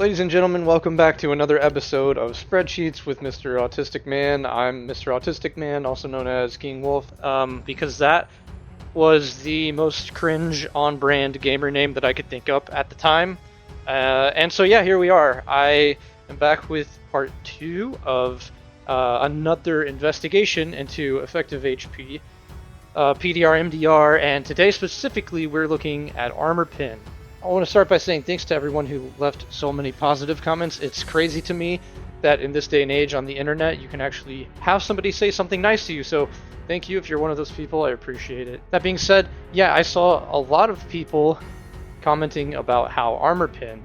Ladies and gentlemen, welcome back to another episode of Spreadsheets with Mr. Autistic Man. I'm Mr. Autistic Man, also known as King Wolf, because that was the most cringe on-brand gamer name that I could think up at the time. And so yeah, here we are. I am back with part 2 of another investigation into effective HP, PDR, MDR, and today specifically we're looking at Armor Pen. I want to start by saying thanks to everyone who left so many positive comments. It's crazy to me that in this day and age on the internet, you can actually have somebody say something nice to you. So thank you if you're one of those people. I appreciate it. That being said, yeah, I saw a lot of people commenting about how Armor Pen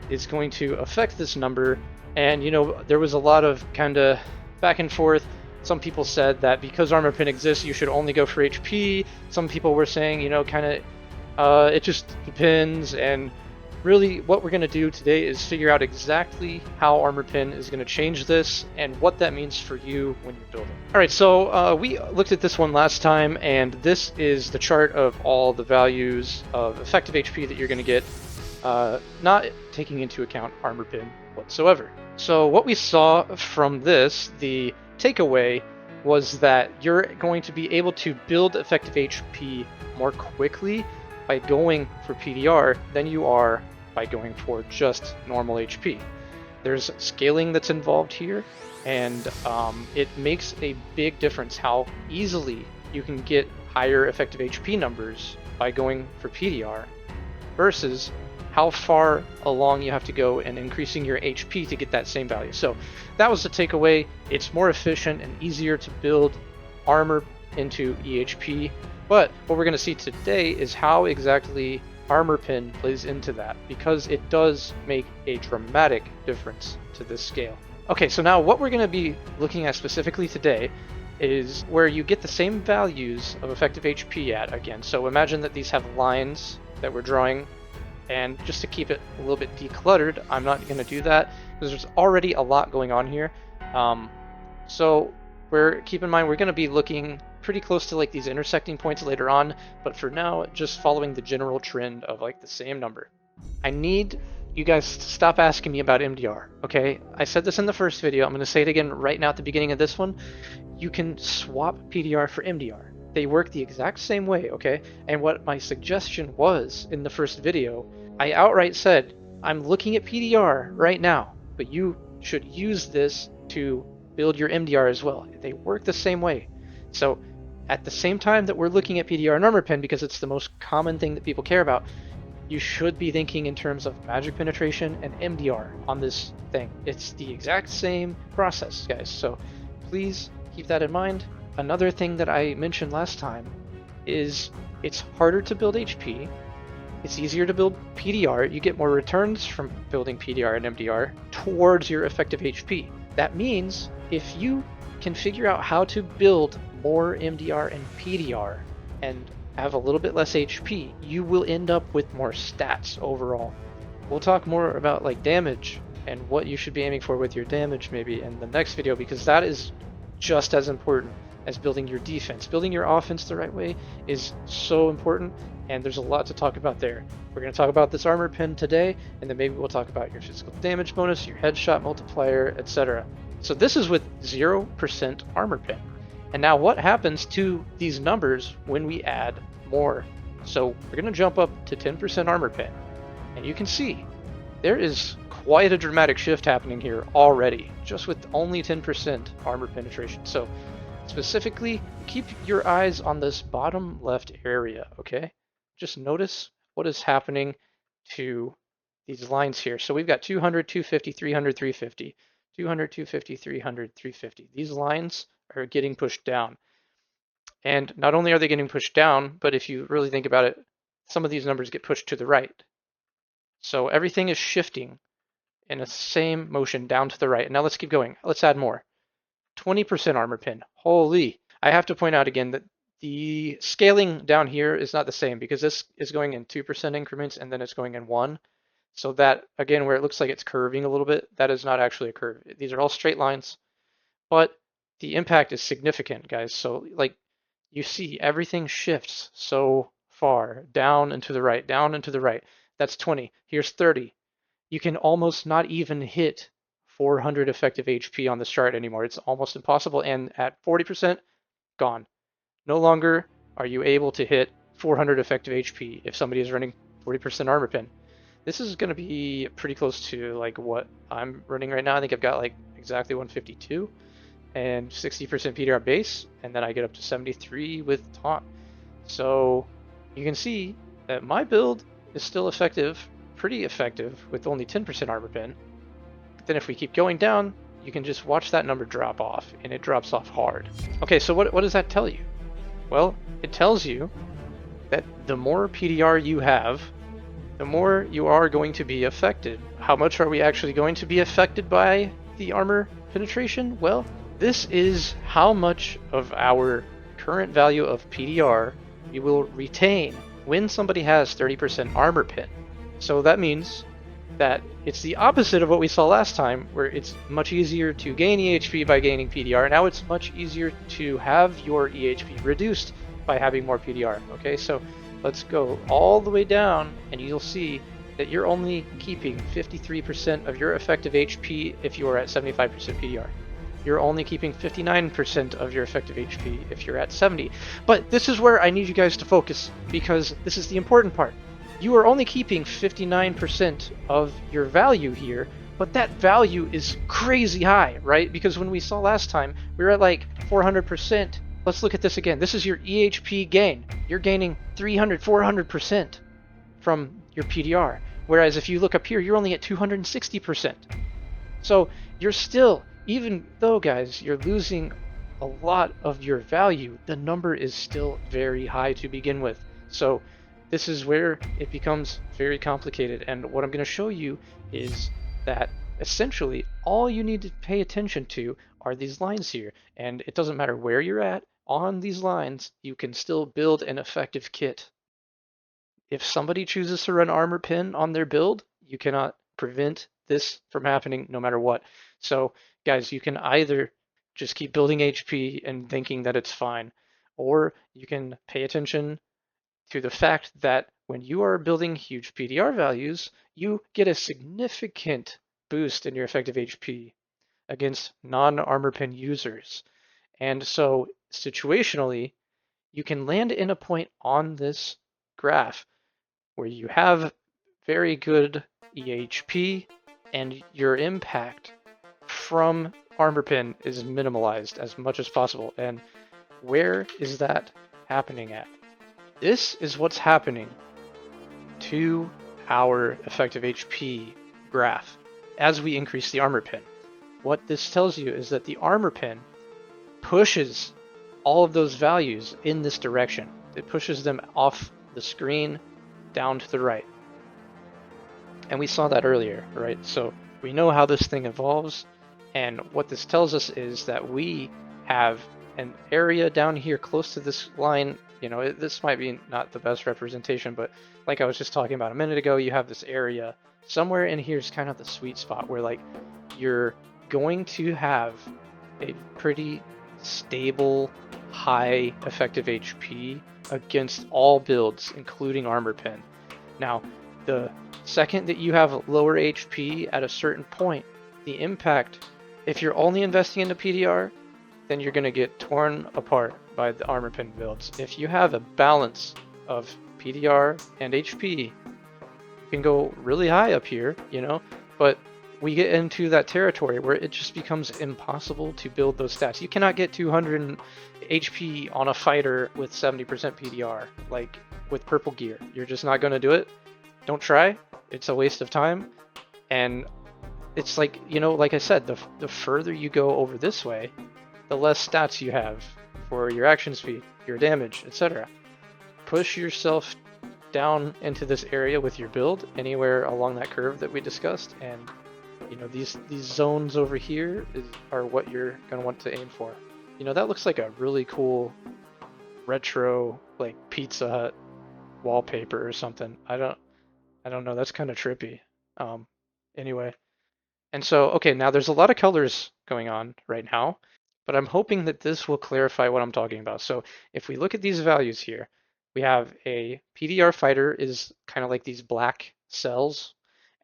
is going to affect this number. And, you know, there was a lot of kind of back and forth. Some people said that because Armor Pen exists, you should only go for HP. Some people were saying, you know, kind of it just depends, and really what we're going to do today is figure out exactly how Armor Pen is going to change this and what that means for you when you're building. Alright, so we looked at this one last time, and this is the chart of all the values of effective HP that you're going to get, not taking into account Armor Pen whatsoever. So what we saw from this, the takeaway, was that you're going to be able to build effective HP more quickly by going for PDR than you are by going for just normal HP. There's scaling that's involved here, and it makes a big difference how easily you can get higher effective HP numbers by going for PDR versus how far along you have to go in increasing your HP to get that same value. So that was the takeaway. It's more efficient and easier to build armor into EHP. But what we're going to see today is how exactly Armor Pen plays into that, because it does make a dramatic difference to this scale. Okay, so now what we're going to be looking at specifically today is where you get the same values of effective HP at again. So imagine that these have lines that we're drawing, and just to keep it a little bit decluttered, I'm not going to do that because there's already a lot going on here. So keep in mind we're going to be looking pretty close to like these intersecting points later on, but for now, just following the general trend of like the same number. I need you guys to stop asking me about MDR, okay? I said this in the first video, I'm going to say it again right now at the beginning of this one. You can swap PDR for MDR. They work the exact same way, okay? And what my suggestion was in the first video, I outright said, I'm looking at PDR right now, but you should use this to build your MDR as well. They work the same way. So at the same time that we're looking at PDR and Armor Pen, because it's the most common thing that people care about, you should be thinking in terms of magic penetration and MDR on this thing. It's the exact same process, guys. So please keep that in mind. Another thing that I mentioned last time is it's harder to build HP. It's easier to build PDR. You get more returns from building PDR and MDR towards your effective HP. That means if you can figure out how to build more MDR and PDR and have a little bit less HP, you will end up with more stats overall. We'll talk more about like damage and what you should be aiming for with your damage maybe in the next video, because that is just as important as building your defense. Building your offense the right way is so important, and there's a lot to talk about there. We're going to talk about this Armor Pen today, and then maybe we'll talk about your physical damage bonus, your headshot multiplier, etc. So this is with 0% Armor Pen. And now what happens to these numbers when we add more? So we're going to jump up to 10% Armor Pen, and you can see there is quite a dramatic shift happening here already, just with only 10% armor penetration. So specifically, keep your eyes on this bottom left area, okay? Just notice what is happening to these lines here. So we've got 200, 250, 300, 350, 200, 250, 300, 350. These lines are getting pushed down. And not only are they getting pushed down, but if you really think about it, some of these numbers get pushed to the right. So everything is shifting in a same motion down to the right. Now let's keep going. Let's add more. 20% Armor Pen. Holy. I have to point out again that the scaling down here is not the same, because this is going in 2% increments and then it's going in 1. So that, again, where it looks like it's curving a little bit, that is not actually a curve. These are all straight lines, but the impact is significant, guys. So like you see, everything shifts so far down and to the right, down and to the right. That's 20. Here's 30. you can almost not even hit 400 effective HP on this chart anymore. It's almost impossible, and at 40%, gone. No longer are you able to hit 400 effective HP if somebody is running 40% Armor Pen. This is going to be pretty close to like what I'm running right now. I think I've got like exactly 152 and 60% PDR base, and then I get up to 73 with taunt. So you can see that my build is still effective, pretty effective, with only 10% Armor Pen. But then if we keep going down, you can just watch that number drop off, and it drops off hard. Okay, so what does that tell you? Well, it tells you that the more PDR you have, the more you are going to be affected. How much are we actually going to be affected by the armor penetration? Well, this is how much of our current value of PDR we will retain when somebody has 30% armor pen. So that means that it's the opposite of what we saw last time, where it's much easier to gain EHP by gaining PDR. Now it's much easier to have your EHP reduced by having more PDR. Okay, so let's go all the way down, and you'll see that you're only keeping 53% of your effective HP if you are at 75% PDR. You're only keeping 59% of your effective HP if you're at 70. But this is where I need you guys to focus, because this is the important part. You are only keeping 59% of your value here, but that value is crazy high, right? Because when we saw last time, we were at like 400%. Let's look at this again. This is your EHP gain. You're gaining 300, 400% from your PDR. Whereas if you look up here, you're only at 260%. So you're still, even though, guys, you're losing a lot of your value, the number is still very high to begin with. So this is where it becomes very complicated. And what I'm going to show you is that essentially all you need to pay attention to are these lines here. And it doesn't matter where you're at on these lines, you can still build an effective kit. If somebody chooses to run Armor Pen on their build, you cannot prevent this from happening no matter what. So guys, you can either just keep building HP and thinking that it's fine, or you can pay attention to the fact that when you are building huge PDR values, you get a significant boost in your effective HP against non-Armor Pen users. And so situationally, you can land in a point on this graph where you have very good EHP and your impact from Armor Pen is minimalized as much as possible. And where is that happening at? This is what's happening to our effective HP graph as we increase the Armor Pen. What this tells you is that the Armor Pen pushes all of those values in this direction. It pushes them off the screen down to the right. And we saw that earlier, right? So we know how this thing evolves, and what this tells us is that we have an area down here close to this line. You know, this might be not the best representation, but like I was just talking about a minute ago, you have this area somewhere in here is kind of the sweet spot where like you're going to have a pretty stable, high effective HP against all builds, including Armor Pen. Now, the second that you have lower HP at a certain point, the impact, if you're only investing into PDR, then you're going to get torn apart by the Armor Pen builds. If you have a balance of PDR and HP, you can go really high up here, you know, but we get into that territory where it just becomes impossible to build those stats. You cannot get 200 HP on a fighter with 70% PDR, like with purple gear. You're just not going to do it. Don't try. It's a waste of time. And it's like, you know, like I said, the further you go over this way, the less stats you have for your action speed, your damage, etc. Push yourself down into this area with your build, anywhere along that curve that we discussed, and you know, these zones over here are what you're going to want to aim for. You know, that looks like a really cool retro, like Pizza Hut wallpaper or something. I don't know. That's kind of trippy. Anyway, and so, okay, now there's a lot of colors going on right now, but I'm hoping that this will clarify what I'm talking about. So if we look at these values here, we have a PDR Fighter is kind of like these black cells,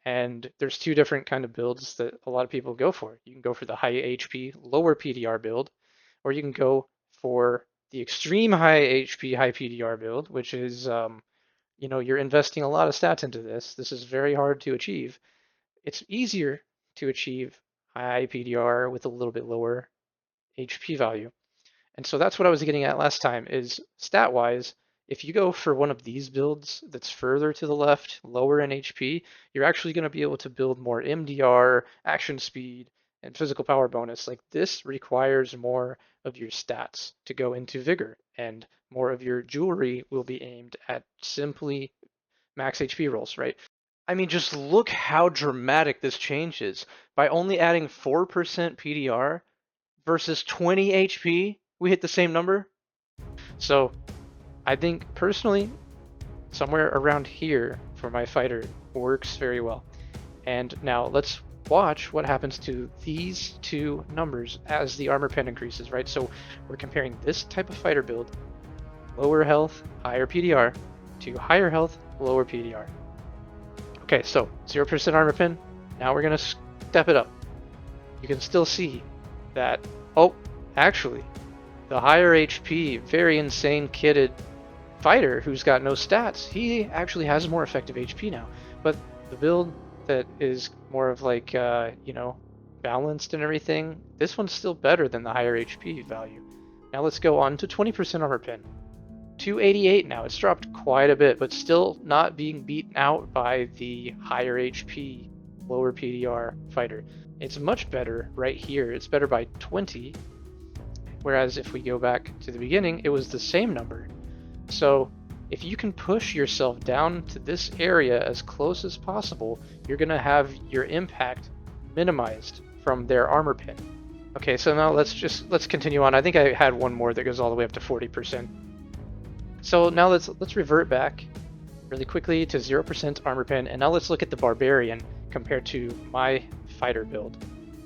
And there's two different kind of builds that a lot of people go for. You can go for the high HP, lower PDR build, or you can go for the extreme high HP, high PDR build, which is, you're investing a lot of stats into this. This is very hard to achieve. It's easier to achieve high PDR with a little bit lower HP value. And so that's what I was getting at last time is stat-wise, if you go for one of these builds that's further to the left, lower in HP, you're actually going to be able to build more MDR, action speed, and physical power bonus. Like this requires more of your stats to go into vigor, and more of your jewelry will be aimed at simply max HP rolls, right? I mean, just look how dramatic this change is. By only adding 4% PDR versus 20 HP, we hit the same number. So I think personally, somewhere around here for my fighter works very well. And now let's watch what happens to these two numbers as the armor pen increases, right? So we're comparing this type of fighter build, lower health, higher PDR, to higher health, lower PDR. Okay, so 0% armor pen. Now we're going to step it up. You can still see that, oh, actually, the higher HP, very insane kitted fighter who's got no stats, he actually has more effective HP now. But the build that is more of like, balanced and everything, this one's still better than the higher HP value. Now let's go on to 20% armor pen. 288 now. It's dropped quite a bit, but still not being beaten out by the higher HP, lower PDR fighter. It's much better right here. It's better by 20, whereas if we go back to the beginning, it was the same number. So if you can push yourself down to this area as close as possible, you're going to have your impact minimized from their armor pen. Okay, so now let's continue on. I think I had one more that goes all the way up to 40%. So now let's revert back really quickly to 0% armor pen, and now let's look at the barbarian compared to my fighter build.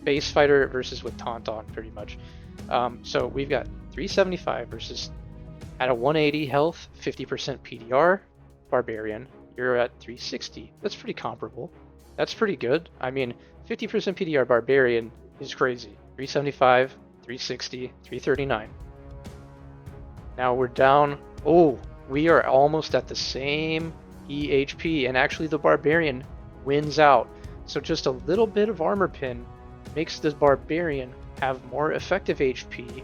Base fighter versus with taunt on, pretty much. So we've got 375 versus at a 180 health, 50% PDR, barbarian. You're at 360. That's pretty comparable. That's pretty good. I mean, 50% PDR barbarian is crazy. 375, 360, 339. Now we're down. Oh, we are almost at the same EHP, and actually the barbarian wins out. So just a little bit of armor pen makes the barbarian have more effective HP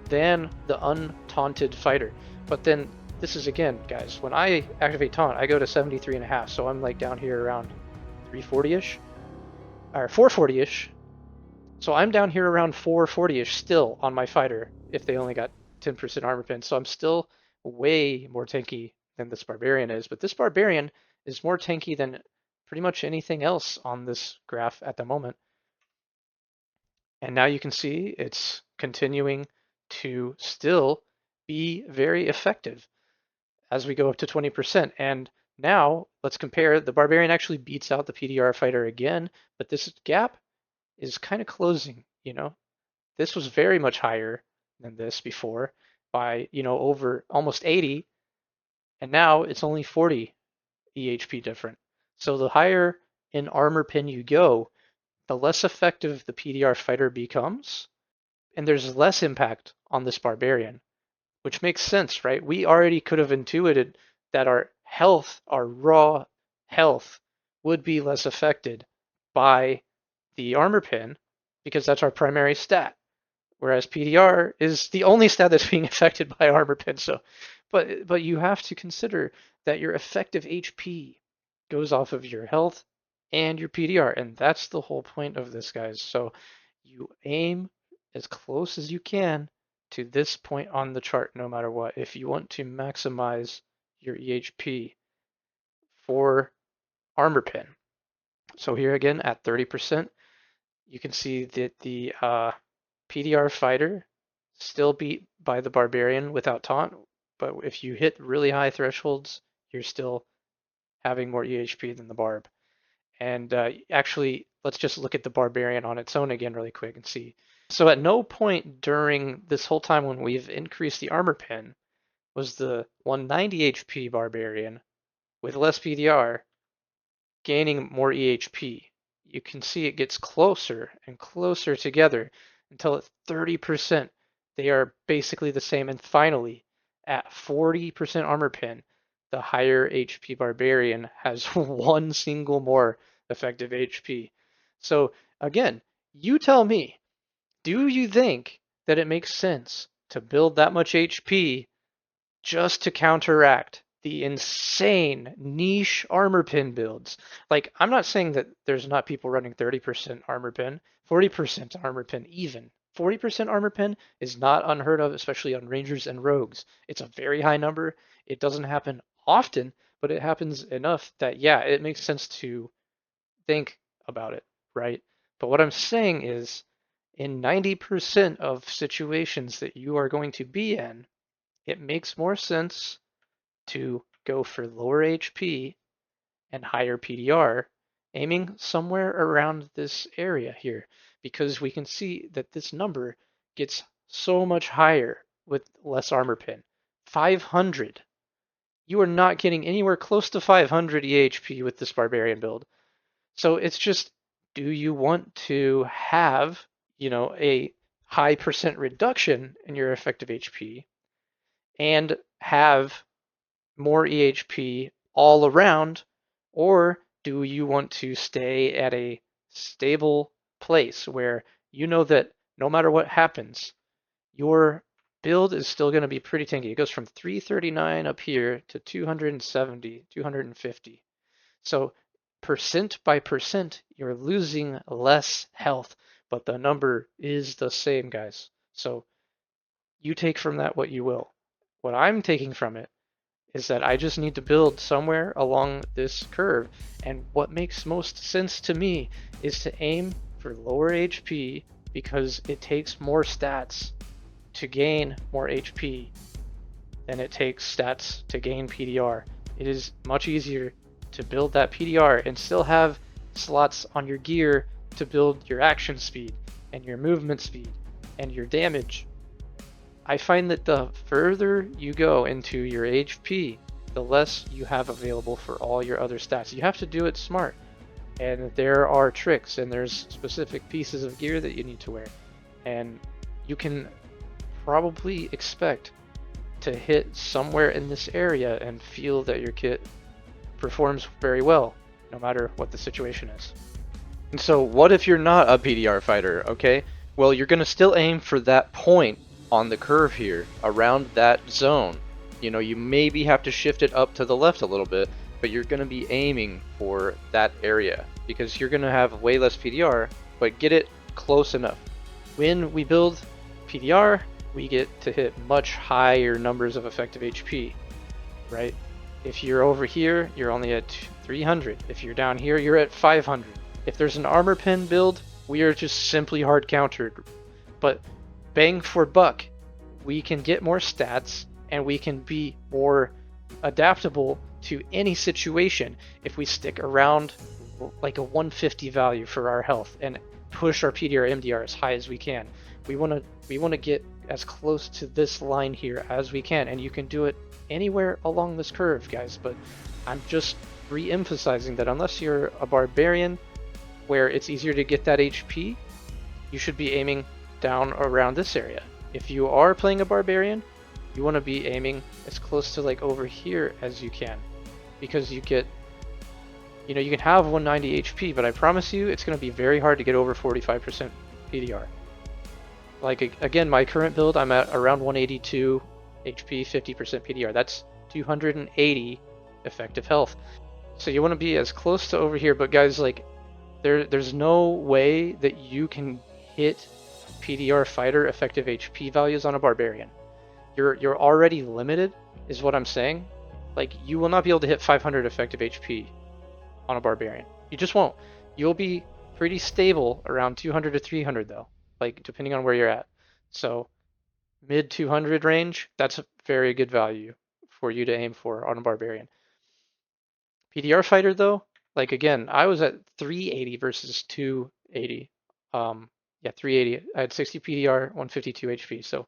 than the untaunted fighter. But then this is, again, guys, when I activate taunt, I go to 73.5, so I'm like down here around 340-ish, or 440-ish. So I'm down here around 440-ish still on my fighter if they only got 10% armor pen. So I'm still way more tanky than this barbarian is, but this barbarian is more tanky than pretty much anything else on this graph at the moment. And now you can see it's continuing to still be very effective as we go up to 20%. And now let's compare. The barbarian actually beats out the PDR fighter again, but this gap is kind of closing, This was very much higher than this before by, over almost 80, and now it's only 40 EHP different. So the higher in armor pen you go, the less effective the PDR fighter becomes, and there's less impact on this barbarian, which makes sense, right? We already could have intuited that our health, our raw health, would be less affected by the armor pen because that's our primary stat. Whereas PDR is the only stat that's being affected by armor pen. So, but you have to consider that your effective HP goes off of your health and your PDR, and that's the whole point of this, guys. So you aim as close as you can to this point on the chart, no matter what, if you want to maximize your EHP for armor pen. So here again at 30%, you can see that the PDR fighter still beat by the barbarian without taunt, but if you hit really high thresholds, you're still having more EHP than the barb. And actually, let's just look at the barbarian on its own again really quick and see. So at no point during this whole time when we've increased the armor pen was the 190 HP barbarian with less PDR gaining more EHP. You can see it gets closer and closer together until at 30%, they are basically the same. And finally, at 40% armor pen, the higher HP barbarian has one single more effective HP. So again, you tell me, do you think that it makes sense to build that much HP just to counteract the insane niche armor pen builds? Like, I'm not saying that there's not people running 30% armor pen, 40% armor pen even. 40% armor pen is not unheard of, especially on rangers and rogues. It's a very high number. It doesn't happen often, but it happens enough that, yeah, it makes sense to think about it, right? But what I'm saying is, in 90% of situations that you are going to be in, it makes more sense to go for lower HP and higher PDR, aiming somewhere around this area here, because we can see that this number gets so much higher with less armor pen. 500. You are not getting anywhere close to 500 EHP with this barbarian build. So it's just, do you want to have, a high percent reduction in your effective HP and have more EHP all around, or do you want to stay at a stable place where you know that no matter what happens, your build is still going to be pretty tanky? It goes from 339 up here to 270, 250. So percent by percent, you're losing less health, but the number is the same, guys. So you take from that what you will. What I'm taking from it is that I just need to build somewhere along this curve. And what makes most sense to me is to aim for lower HP because it takes more stats to gain more HP than it takes stats to gain PDR. It is much easier to build that PDR and still have slots on your gear to build your action speed and your movement speed and your damage. I find that the further you go into your HP, the less you have available for all your other stats. You have to do it smart. And there are tricks and there's specific pieces of gear that you need to wear. And you can probably expect to hit somewhere in this area and feel that your kit performs very well, no matter what the situation is. And so what if you're not a PDR fighter, okay? Well, you're going to still aim for that point on the curve here, around that zone. You maybe have to shift it up to the left a little bit, but you're going to be aiming for that area because you're going to have way less PDR, but get it close enough. When we build PDR, we get to hit much higher numbers of effective HP, right? If you're over here, you're only at 300. If you're down here, you're at 500. If there's an armor pen build, we are just simply hard countered. But bang for buck, we can get more stats and we can be more adaptable to any situation if we stick around like a 150 value for our health and push our PDR MDR as high as we can. We want to get as close to this line here as we can, and you can do it anywhere along this curve, guys. But I'm just re-emphasizing that unless you're a barbarian where it's easier to get that HP, you should be aiming down around this area. If you are playing a barbarian, you want to be aiming as close to like over here as you can, because you get, you can have 190 HP, but I promise you it's going to be very hard to get over 45% PDR. Like, again, my current build, I'm at around 182 HP, 50% PDR. That's 280 effective health. So you want to be as close to over here, but guys, like, there's no way that you can hit PDR fighter effective HP values on a barbarian. You're already limited, is what I'm saying. Like, you will not be able to hit 500 effective HP on a barbarian. You just won't. You'll be pretty stable around 200 to 300 though, like depending on where you're at. So mid 200 range, that's a very good value for you to aim for on a barbarian. PDR fighter though, like again, I was at 380 versus 280. Yeah, 380. I had 60 PDR, 152 HP. So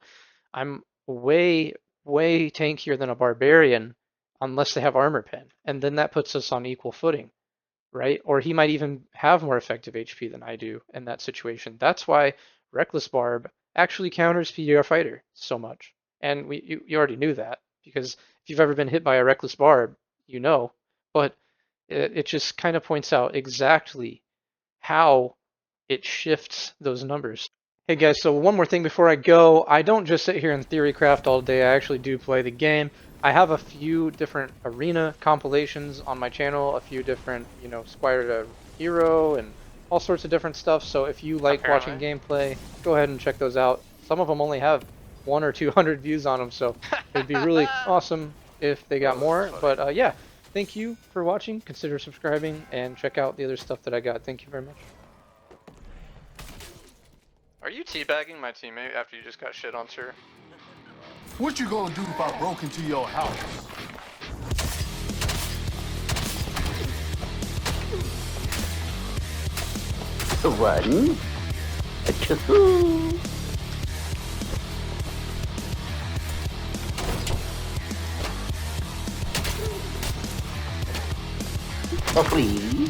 I'm way tankier than a barbarian unless they have armor pen, and then that puts us on equal footing. right? Or he might even have more effective HP than I do in that situation. That's why Reckless Barb actually counters PDR Fighter so much. And you already knew that because if you've ever been hit by a Reckless Barb, you know. But it just kind of points out exactly how it shifts those numbers. Hey guys, so one more thing before I go. I don't just sit here and theorycraft all day. I actually do play the game. I have a few different arena compilations on my channel, a few different, Squire to Hero and all sorts of different stuff. So if you like watching gameplay, go ahead and check those out. Some of them only have 1 or 200 views on them, so it'd be really awesome if they got more. But yeah, thank you for watching. Consider subscribing and check out the other stuff that I got. Thank you very much. Are you teabagging my teammate after you just got shit on, sir? What you gonna do if I broke into your house? One, two. Three.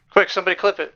Quick, somebody clip it.